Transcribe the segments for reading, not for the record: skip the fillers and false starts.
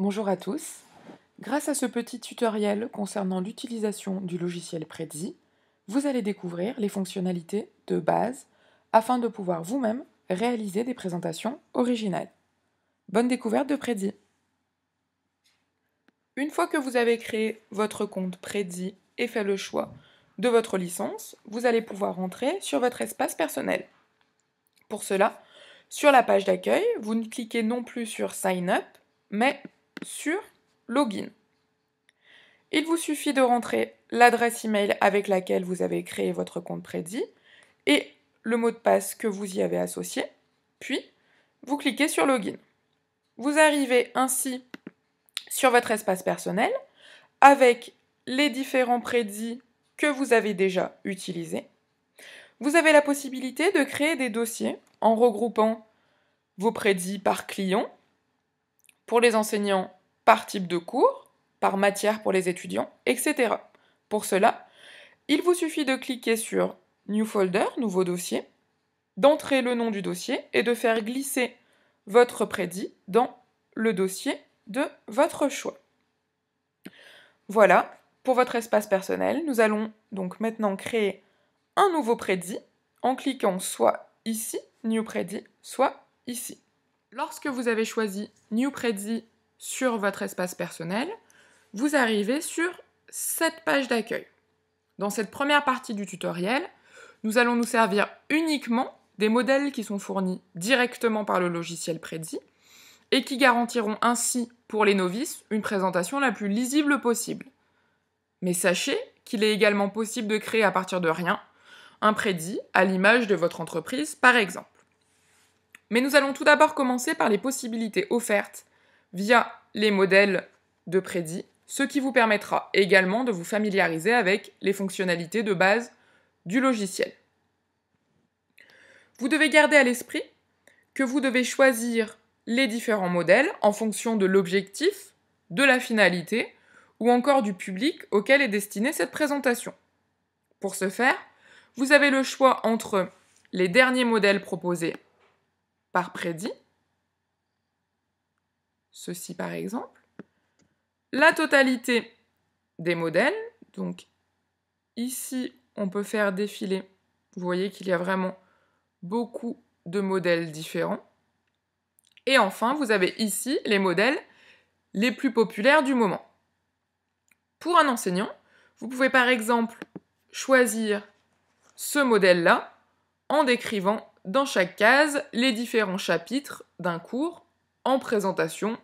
Bonjour à tous. Grâce à ce petit tutoriel concernant l'utilisation du logiciel Prezi, vous allez découvrir les fonctionnalités de base afin de pouvoir vous-même réaliser des présentations originales. Bonne découverte de Prezi. Une fois que vous avez créé votre compte Prezi et fait le choix de votre licence, vous allez pouvoir entrer sur votre espace personnel. Pour cela, sur la page d'accueil, vous ne cliquez non plus sur Sign Up, mais sur Login. Il vous suffit de rentrer l'adresse email avec laquelle vous avez créé votre compte Prezi et le mot de passe que vous y avez associé, puis vous cliquez sur Login. Vous arrivez ainsi sur votre espace personnel avec les différents Prezi que vous avez déjà utilisés. Vous avez la possibilité de créer des dossiers en regroupant vos Prezi par client, pour les enseignants par type de cours, par matière pour les étudiants, etc. Pour cela, il vous suffit de cliquer sur New Folder, nouveau dossier, d'entrer le nom du dossier et de faire glisser votre Prezi dans le dossier de votre choix. Voilà, pour votre espace personnel, nous allons donc maintenant créer un nouveau Prezi en cliquant soit ici, New Prezi, soit ici. Lorsque vous avez choisi New Prezi sur votre espace personnel, vous arrivez sur cette page d'accueil. Dans cette première partie du tutoriel, nous allons nous servir uniquement des modèles qui sont fournis directement par le logiciel Prezi et qui garantiront ainsi pour les novices une présentation la plus lisible possible. Mais sachez qu'il est également possible de créer à partir de rien un Prezi à l'image de votre entreprise par exemple. Mais nous allons tout d'abord commencer par les possibilités offertes via les modèles de Prezi, ce qui vous permettra également de vous familiariser avec les fonctionnalités de base du logiciel. Vous devez garder à l'esprit que vous devez choisir les différents modèles en fonction de l'objectif, de la finalité ou encore du public auquel est destinée cette présentation. Pour ce faire, vous avez le choix entre les derniers modèles proposés par Prezi, ceci par exemple, la totalité des modèles, donc ici on peut faire défiler, vous voyez qu'il y a vraiment beaucoup de modèles différents, et enfin vous avez ici les modèles les plus populaires du moment. Pour un enseignant, vous pouvez par exemple choisir ce modèle-là en décrivant dans chaque case les différents chapitres d'un cours en présentation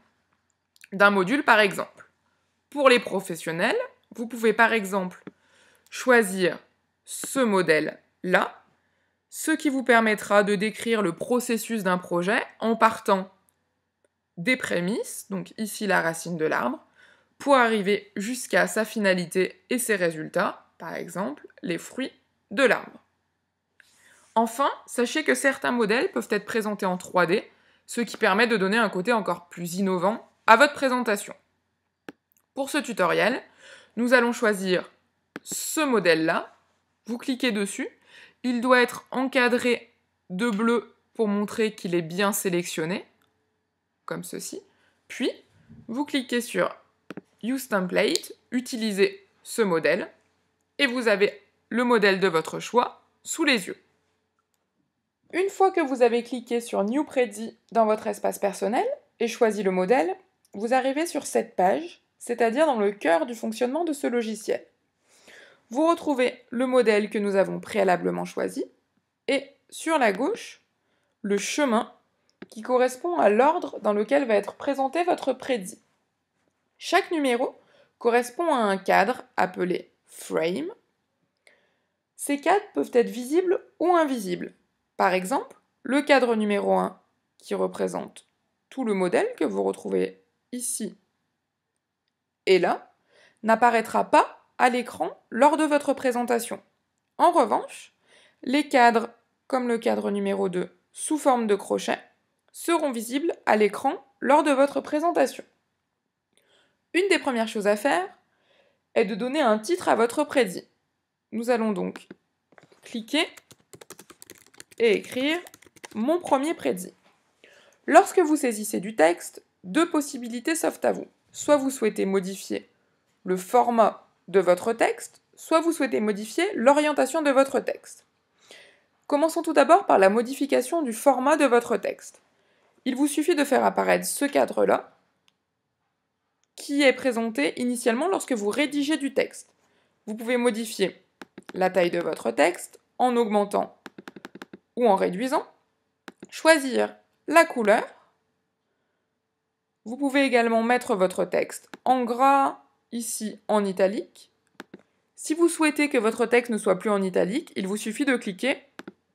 d'un module par exemple. Pour les professionnels, vous pouvez par exemple choisir ce modèle-là, ce qui vous permettra de décrire le processus d'un projet en partant des prémices, donc ici la racine de l'arbre, pour arriver jusqu'à sa finalité et ses résultats, par exemple les fruits de l'arbre. Enfin, sachez que certains modèles peuvent être présentés en 3D, ce qui permet de donner un côté encore plus innovant à votre présentation. Pour ce tutoriel, nous allons choisir ce modèle-là. Vous cliquez dessus. Il doit être encadré de bleu pour montrer qu'il est bien sélectionné, comme ceci. Puis, vous cliquez sur Use Template, utilisez ce modèle, et vous avez le modèle de votre choix sous les yeux. Une fois que vous avez cliqué sur New Prezi dans votre espace personnel et choisi le modèle, vous arrivez sur cette page, c'est-à-dire dans le cœur du fonctionnement de ce logiciel. Vous retrouvez le modèle que nous avons préalablement choisi et sur la gauche, le chemin qui correspond à l'ordre dans lequel va être présenté votre Prezi. Chaque numéro correspond à un cadre appelé Frame. Ces cadres peuvent être visibles ou invisibles. Par exemple, le cadre numéro 1 qui représente tout le modèle que vous retrouvez ici et là, n'apparaîtra pas à l'écran lors de votre présentation. En revanche, les cadres, comme le cadre numéro 2 sous forme de crochet, seront visibles à l'écran lors de votre présentation. Une des premières choses à faire est de donner un titre à votre Prezi. Nous allons donc cliquer et écrire « Mon premier Prezi ». Lorsque vous saisissez du texte, deux possibilités s'offrent à vous. Soit vous souhaitez modifier le format de votre texte, soit vous souhaitez modifier l'orientation de votre texte. Commençons tout d'abord par la modification du format de votre texte. Il vous suffit de faire apparaître ce cadre-là, qui est présenté initialement lorsque vous rédigez du texte. Vous pouvez modifier la taille de votre texte en augmentant ou en réduisant, choisir la couleur. Vous pouvez également mettre votre texte en gras, ici en italique. Si vous souhaitez que votre texte ne soit plus en italique, il vous suffit de cliquer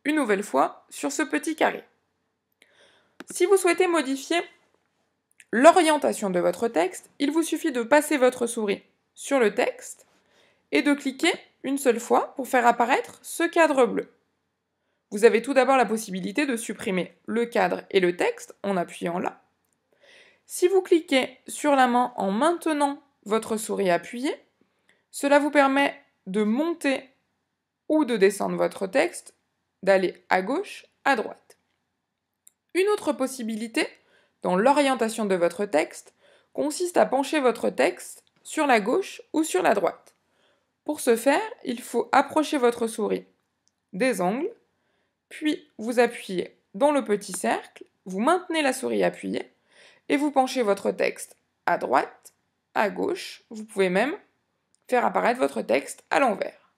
une nouvelle fois sur ce petit carré. Si vous souhaitez modifier l'orientation de votre texte, il vous suffit de passer votre souris sur le texte et de cliquer une seule fois pour faire apparaître ce cadre bleu. Vous avez tout d'abord la possibilité de supprimer le cadre et le texte en appuyant là. Si vous cliquez sur la main en maintenant votre souris appuyée, cela vous permet de monter ou de descendre votre texte, d'aller à gauche, à droite. Une autre possibilité, dans l'orientation de votre texte, consiste à pencher votre texte sur la gauche ou sur la droite. Pour ce faire, il faut approcher votre souris des angles, puis vous appuyez dans le petit cercle, vous maintenez la souris appuyée, et vous penchez votre texte à droite, à gauche. Vous pouvez même faire apparaître votre texte à l'envers.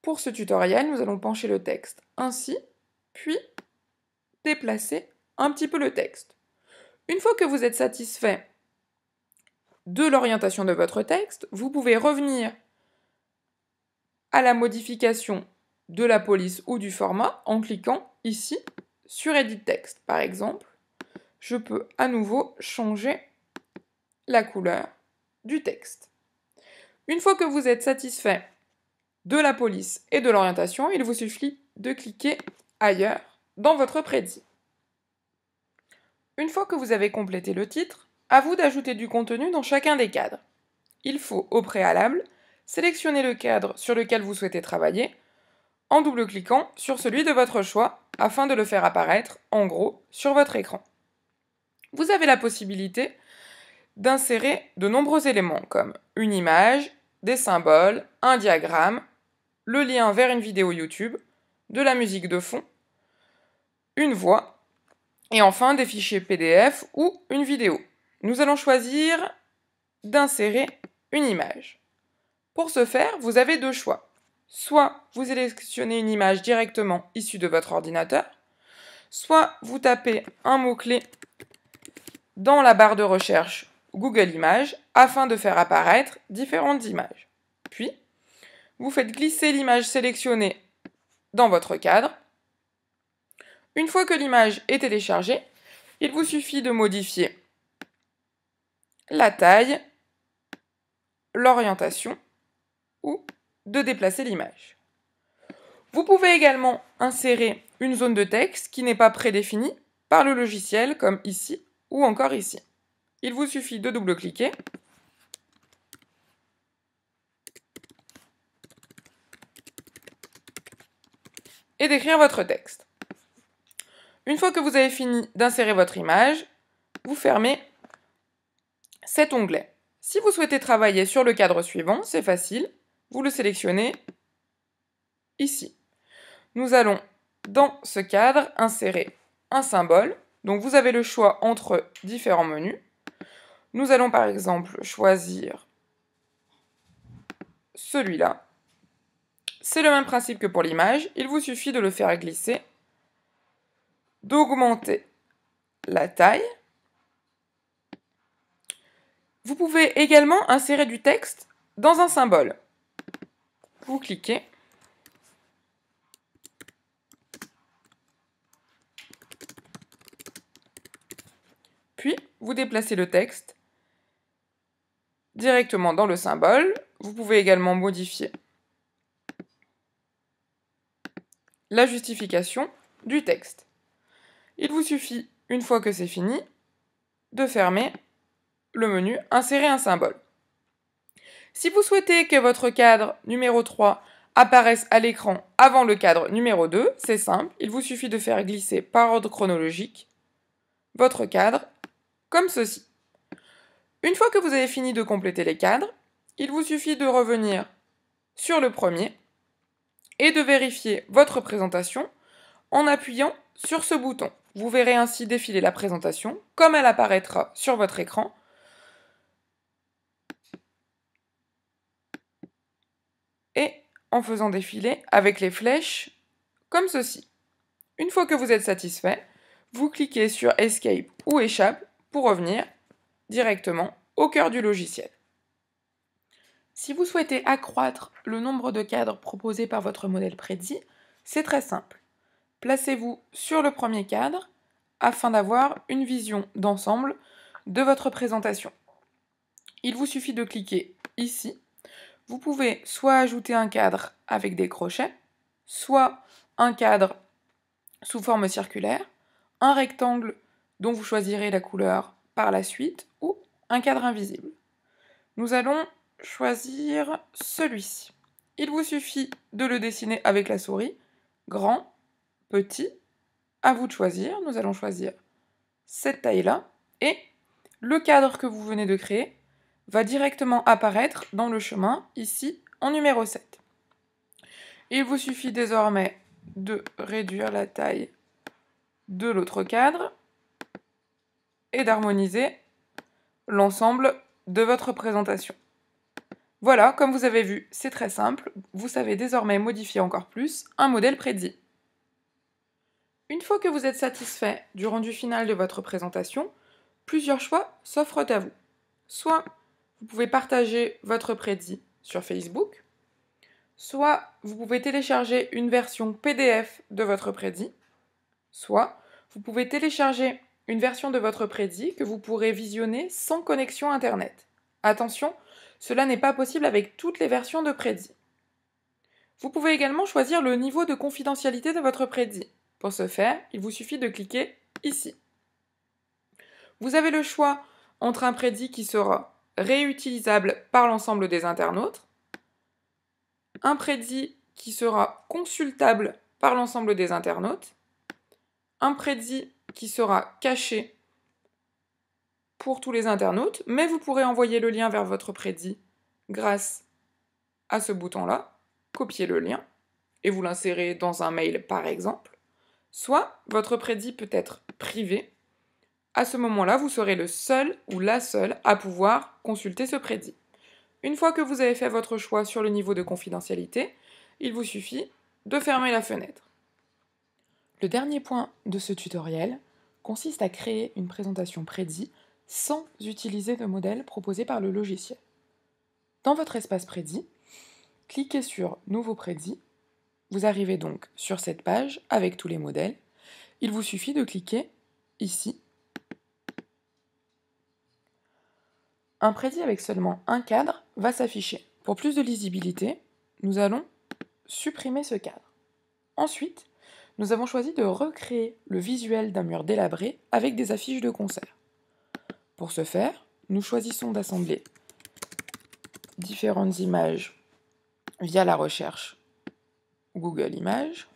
Pour ce tutoriel, nous allons pencher le texte ainsi, puis déplacer un petit peu le texte. Une fois que vous êtes satisfait de l'orientation de votre texte, vous pouvez revenir à la modification de la police ou du format en cliquant ici sur Edit Text. Par exemple, je peux à nouveau changer la couleur du texte. Une fois que vous êtes satisfait de la police et de l'orientation, il vous suffit de cliquer ailleurs dans votre prédit. Une fois que vous avez complété le titre, à vous d'ajouter du contenu dans chacun des cadres. Il faut, au préalable, sélectionner le cadre sur lequel vous souhaitez travailler en double-cliquant sur celui de votre choix afin de le faire apparaître en gros sur votre écran. Vous avez la possibilité d'insérer de nombreux éléments comme une image, des symboles, un diagramme, le lien vers une vidéo YouTube, de la musique de fond, une voix, et enfin des fichiers PDF ou une vidéo. Nous allons choisir d'insérer une image. Pour ce faire, vous avez deux choix. Soit vous sélectionnez une image directement issue de votre ordinateur, soit vous tapez un mot-clé dans la barre de recherche Google Images afin de faire apparaître différentes images. Puis, vous faites glisser l'image sélectionnée dans votre cadre. Une fois que l'image est téléchargée, il vous suffit de modifier la taille, l'orientation ou de déplacer l'image. Vous pouvez également insérer une zone de texte qui n'est pas prédéfinie par le logiciel comme ici ou encore ici. Il vous suffit de double-cliquer et d'écrire votre texte. Une fois que vous avez fini d'insérer votre image, vous fermez cet onglet. Si vous souhaitez travailler sur le cadre suivant, c'est facile, vous le sélectionnez ici. Nous allons, dans ce cadre, insérer un symbole. Donc vous avez le choix entre différents menus. Nous allons par exemple choisir celui-là. C'est le même principe que pour l'image, il vous suffit de le faire glisser, d'augmenter la taille. Vous pouvez également insérer du texte dans un symbole. Vous cliquez. Puis, vous déplacez le texte directement dans le symbole. Vous pouvez également modifier la justification du texte. Il vous suffit, une fois que c'est fini, de fermer le menu « Insérer un symbole ». Si vous souhaitez que votre cadre numéro 3 apparaisse à l'écran avant le cadre numéro 2, c'est simple, il vous suffit de faire glisser par ordre chronologique votre cadre comme ceci. Une fois que vous avez fini de compléter les cadres, il vous suffit de revenir sur le premier et de vérifier votre présentation en appuyant sur ce bouton. Vous verrez ainsi défiler la présentation comme elle apparaîtra sur votre écran. Et en faisant défiler avec les flèches comme ceci. Une fois que vous êtes satisfait, vous cliquez sur Escape ou Échappe pour revenir directement au cœur du logiciel. Si vous souhaitez accroître le nombre de cadres proposés par votre modèle prédit, c'est très simple. Placez-vous sur le premier cadre afin d'avoir une vision d'ensemble de votre présentation. Il vous suffit de cliquer ici. Vous pouvez soit ajouter un cadre avec des crochets, soit un cadre sous forme circulaire, un rectangle dont vous choisirez la couleur par la suite, ou un cadre invisible. Nous allons choisir celui-ci. Il vous suffit de le dessiner avec la souris, grand, petit, à vous de choisir. Nous allons choisir cette taille-là, et le cadre que vous venez de créer va directement apparaître dans le chemin, ici, en numéro 7. Il vous suffit désormais de réduire la taille de l'autre cadre et d'harmoniser l'ensemble de votre présentation. Voilà, comme vous avez vu, c'est très simple, vous savez désormais modifier encore plus un modèle prédit. Une fois que vous êtes satisfait du rendu final de votre présentation, plusieurs choix s'offrent à vous. Soit vous pouvez partager votre prédit sur Facebook, soit vous pouvez télécharger une version PDF de votre prédit, soit vous pouvez télécharger une version de votre prédit que vous pourrez visionner sans connexion Internet. Attention, cela n'est pas possible avec toutes les versions de prédit. Vous pouvez également choisir le niveau de confidentialité de votre prédit. Pour ce faire, il vous suffit de cliquer ici. Vous avez le choix entre un prédit qui sera réutilisable par l'ensemble des internautes, un prédit qui sera consultable par l'ensemble des internautes, un prédit qui sera caché pour tous les internautes, mais vous pourrez envoyer le lien vers votre prédit grâce à ce bouton-là, copier le lien, et vous l'insérez dans un mail par exemple, soit votre prédit peut être privé. À ce moment-là, vous serez le seul ou la seule à pouvoir consulter ce prédit. Une fois que vous avez fait votre choix sur le niveau de confidentialité, il vous suffit de fermer la fenêtre. Le dernier point de ce tutoriel consiste à créer une présentation prédit sans utiliser de modèle proposé par le logiciel. Dans votre espace prédit, cliquez sur Nouveau prédit. Vous arrivez donc sur cette page avec tous les modèles. Il vous suffit de cliquer ici. Un prédit avec seulement un cadre va s'afficher. Pour plus de lisibilité, nous allons supprimer ce cadre. Ensuite, nous avons choisi de recréer le visuel d'un mur délabré avec des affiches de concert. Pour ce faire, nous choisissons d'assembler différentes images via la recherche Google Images.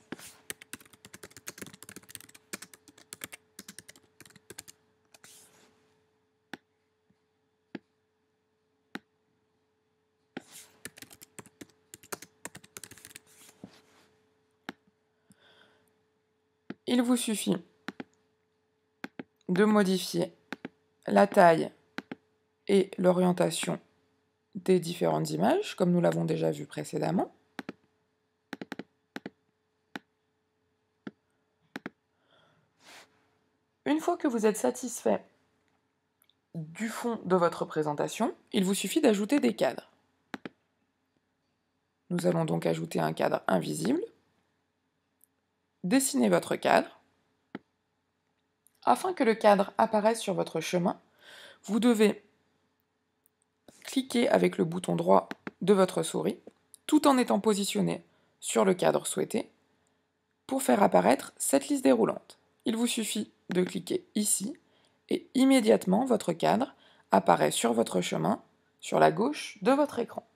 Il vous suffit de modifier la taille et l'orientation des différentes images, comme nous l'avons déjà vu précédemment. Une fois que vous êtes satisfait du fond de votre présentation, il vous suffit d'ajouter des cadres. Nous allons donc ajouter un cadre invisible. Dessinez votre cadre. Afin que le cadre apparaisse sur votre chemin, vous devez cliquer avec le bouton droit de votre souris, tout en étant positionné sur le cadre souhaité, pour faire apparaître cette liste déroulante. Il vous suffit de cliquer ici, et immédiatement votre cadre apparaît sur votre chemin, sur la gauche de votre écran.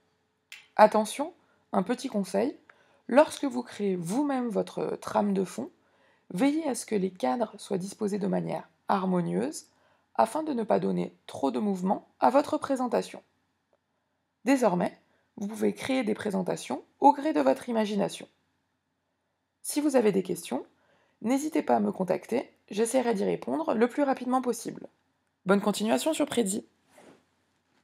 Attention, un petit conseil, lorsque vous créez vous-même votre trame de fond, veillez à ce que les cadres soient disposés de manière harmonieuse afin de ne pas donner trop de mouvement à votre présentation. Désormais, vous pouvez créer des présentations au gré de votre imagination. Si vous avez des questions, n'hésitez pas à me contacter, j'essaierai d'y répondre le plus rapidement possible. Bonne continuation sur Prezi!